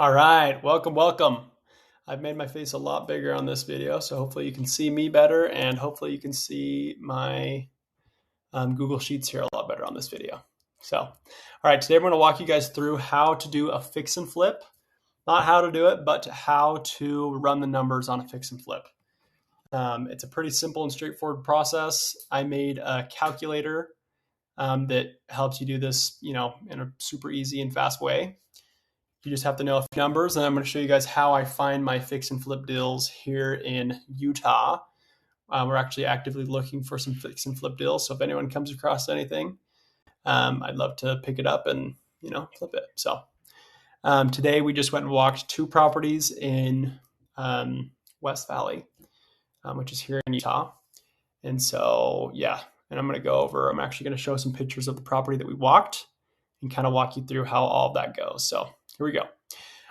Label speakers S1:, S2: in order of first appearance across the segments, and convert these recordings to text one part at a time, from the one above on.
S1: All right, welcome. I've made my face a lot bigger on this video, so hopefully you can see me better and hopefully you can see my Google Sheets here a lot better on this video. All right, today I'm going to walk you guys through how to do a fix and flip. Not how to do it, but how to run the numbers on a fix and flip. It's a pretty simple and straightforward process. I made a calculator that helps you do this, in a super easy and fast way. You just have to know a few numbers, and I'm going to show you guys how I find my fix and flip deals here in Utah. We're actually actively looking for some fix and flip deals, so if anyone comes across anything, I'd love to pick it up and flip it. Today we just went and walked two properties in West Valley, which is here in Utah. And so and I'm going to go over. I'm actually going to show some pictures of the property that we walked and kind of walk you through how all of that goes. So here we go.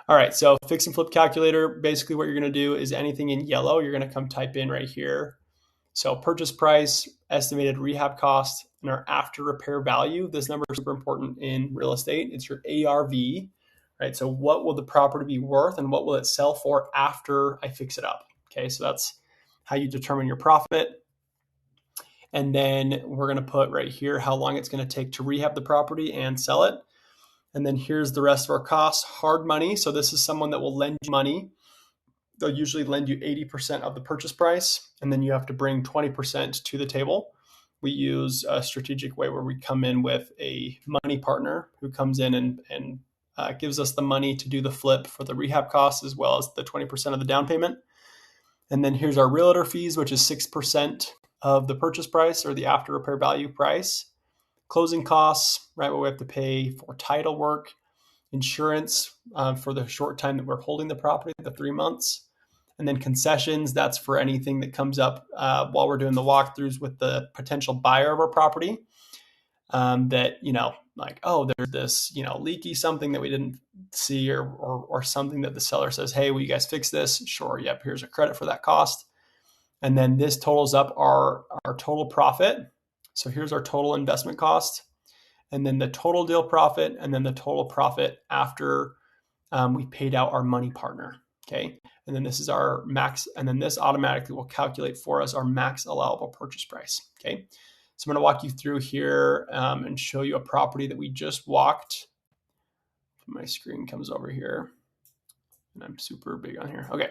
S1: All right, so fix and flip calculator, basically what you're gonna do is anything in yellow, you're gonna come type in right here. So purchase price, estimated rehab cost, and our after repair value. This number is super important in real estate. It's your ARV, right? So what will the property be worth and what will it sell for after I fix it up? Okay, so that's how you determine your profit. And then we're gonna put right here how long it's gonna take to rehab the property and sell it. And then here's the rest of our costs, hard money. So this is someone that will lend you money. They'll usually lend you 80% of the purchase price, and then you have to bring 20% to the table. We use a strategic way where we come in with a money partner who comes in and gives us the money to do the flip for the rehab costs as well as the 20% of the down payment. And then here's our realtor fees, which is 6% of the purchase price or the after repair value price. Closing costs, right, where we have to pay for title work, insurance for the short time that we're holding the property, the 3 months, and then concessions. That's for anything that comes up while we're doing the walkthroughs with the potential buyer of our property. That like, oh, there's this leaky something that we didn't see, or something that the seller says, hey, will you guys fix this? Sure, yep, here's a credit for that cost. And then this totals up our total profit. So here's our total investment cost, and then the total deal profit, and then the total profit after we paid out our money partner, okay? And then this is our max, and then this automatically will calculate for us our max allowable purchase price, okay? So I'm gonna walk you through here and show you a property that we just walked. My screen comes over here, and I'm super big on here. Okay,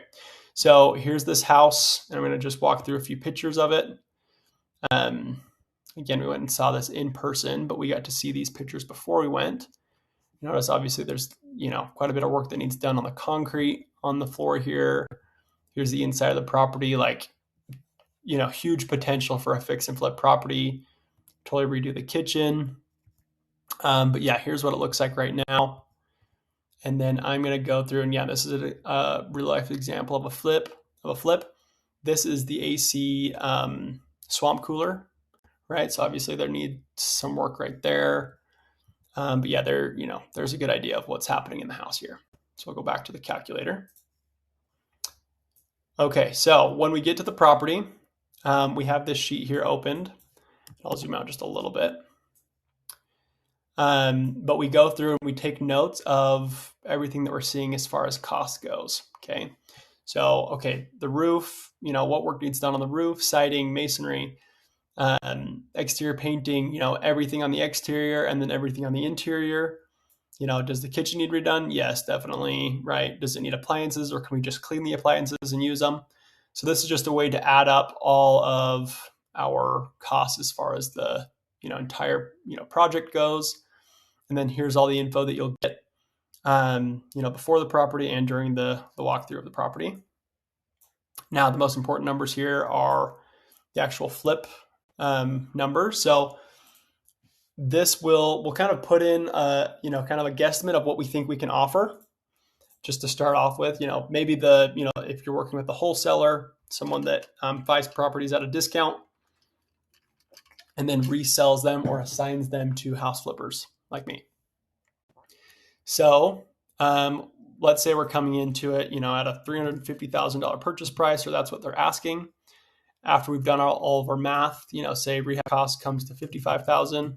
S1: so here's this house, and I'm gonna just walk through a few pictures of it. Again, we went and saw this in person, but we got to see these pictures before we went. Notice obviously there's quite a bit of work that needs done on the concrete on the floor here. Here's the inside of the property, like huge potential for a fix and flip property. Totally redo the kitchen. But yeah, here's what it looks like right now. And then I'm gonna go through, and this is a real life example of a flip. This is the AC swamp cooler. Right, so obviously there needs some work right there, but yeah, there's a good idea of what's happening in the house here. So we'll go back to the calculator. Okay, so when we get to the property, we have this sheet here opened. I'll zoom out just a little bit, but we go through and we take notes of everything that we're seeing as far as cost goes. Okay, so the roof, what work needs done on the roof, siding, masonry. Exterior painting, everything on the exterior and then everything on the interior. Does the kitchen need redone? Yes, definitely, right? Does it need appliances, or can we just clean the appliances and use them? So this is just a way to add up all of our costs as far as the entire project goes. And then here's all the info that you'll get before the property and during the walkthrough of the property. Now the most important numbers here are the actual flip numbers. So this we'll kind of put in kind of a guesstimate of what we think we can offer, just to start off with. Maybe if you're working with a wholesaler, someone that buys properties at a discount and then resells them or assigns them to house flippers like me. So let's say we're coming into it at a $350,000 purchase price, or that's what they're asking. After we've done all of our math, say rehab cost comes to $55,000,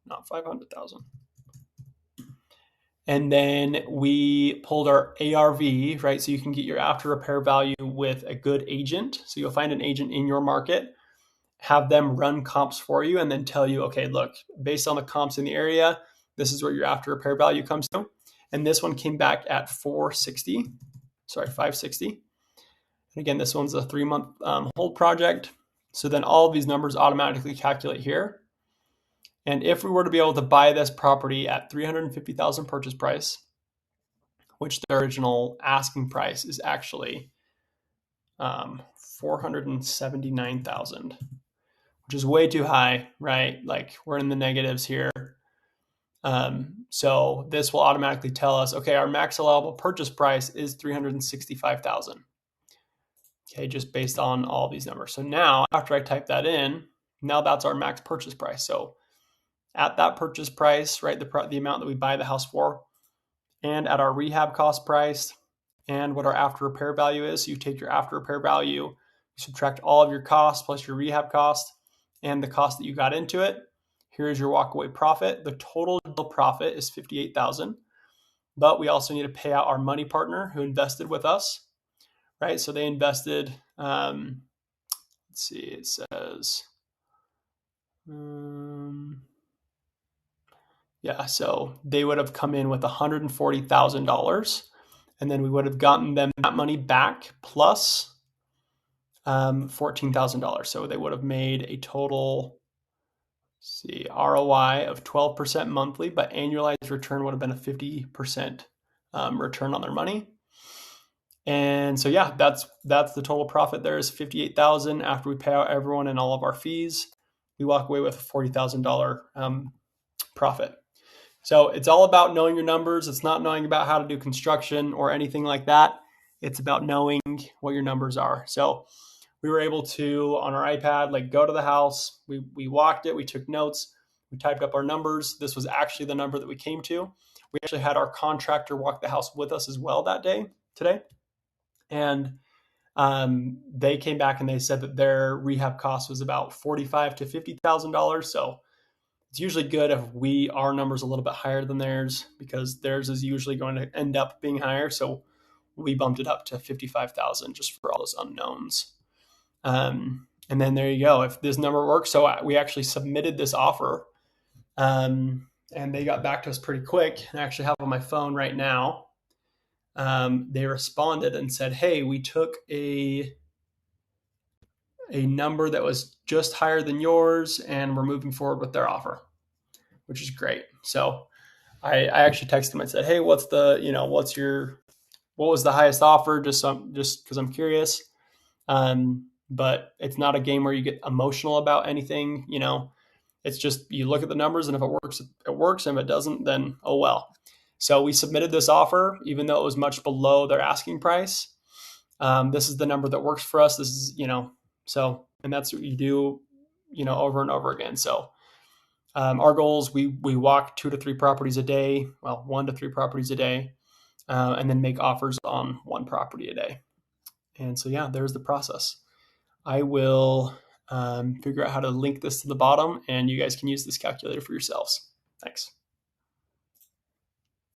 S1: not $500,000. And then we pulled our ARV, right? So you can get your after repair value with a good agent. So you'll find an agent in your market, have them run comps for you, and then tell you, okay, look, based on the comps in the area, this is where your after repair value comes to. And this one came back at 560. And again, this one's a 3-month hold project. So then all of these numbers automatically calculate here. And if we were to be able to buy this property at $350,000 purchase price, which the original asking price is actually $479,000, which is way too high, right? Like we're in the negatives here. So this will automatically tell us, okay, our max allowable purchase price is $365,000. Okay, just based on all these numbers. So now after I type that in, now that's our max purchase price. So at that purchase price, right, the amount that we buy the house for, and at our rehab cost price, and what our after repair value is. So you take your after repair value, you subtract all of your costs plus your rehab cost and the cost that you got into it. Here's your walkaway profit. The total profit is $58,000, but we also need to pay out our money partner who invested with us, right? So they invested, let's see, it says, yeah, so they would have come in with $140,000, and then we would have gotten them that money back plus $14,000. So they would have made a total, ROI of 12% monthly, but annualized return would have been a 50% return on their money. And so, yeah, that's the total profit there is $58,000 after we pay out everyone and all of our fees. We walk away with a $40,000 profit. So it's all about knowing your numbers. It's not knowing about how to do construction or anything like that. It's about knowing what your numbers are. So we were able to, on our iPad, like go to the house. We walked it. We took notes. We typed up our numbers. This was actually the number that we came to. We actually had our contractor walk the house with us as well today. And they came back and they said that their rehab cost was about $45,000 to $50,000. So it's usually good if our numbers a little bit higher than theirs, because theirs is usually going to end up being higher. So we bumped it up to $55,000 just for all those unknowns. And then there you go. If this number works, so we actually submitted this offer, and they got back to us pretty quick. I actually have on my phone right now. They responded and said, hey, we took a number that was just higher than yours, and we're moving forward with their offer, which is great. So I actually texted them and said, hey, what was the highest offer? Just because I'm curious. But it's not a game where you get emotional about anything. It's just, you look at the numbers, and if it works, it works. And if it doesn't, then oh well. So we submitted this offer, even though it was much below their asking price. This is the number that works for us. This is, so, and that's what you do, over and over again. So, our goals, we walk 2 to 3 properties a day, 1 to 3 properties a day, and then make offers on 1 property a day. And so, yeah, there's the process. I will figure out how to link this to the bottom, and you guys can use this calculator for yourselves. Thanks.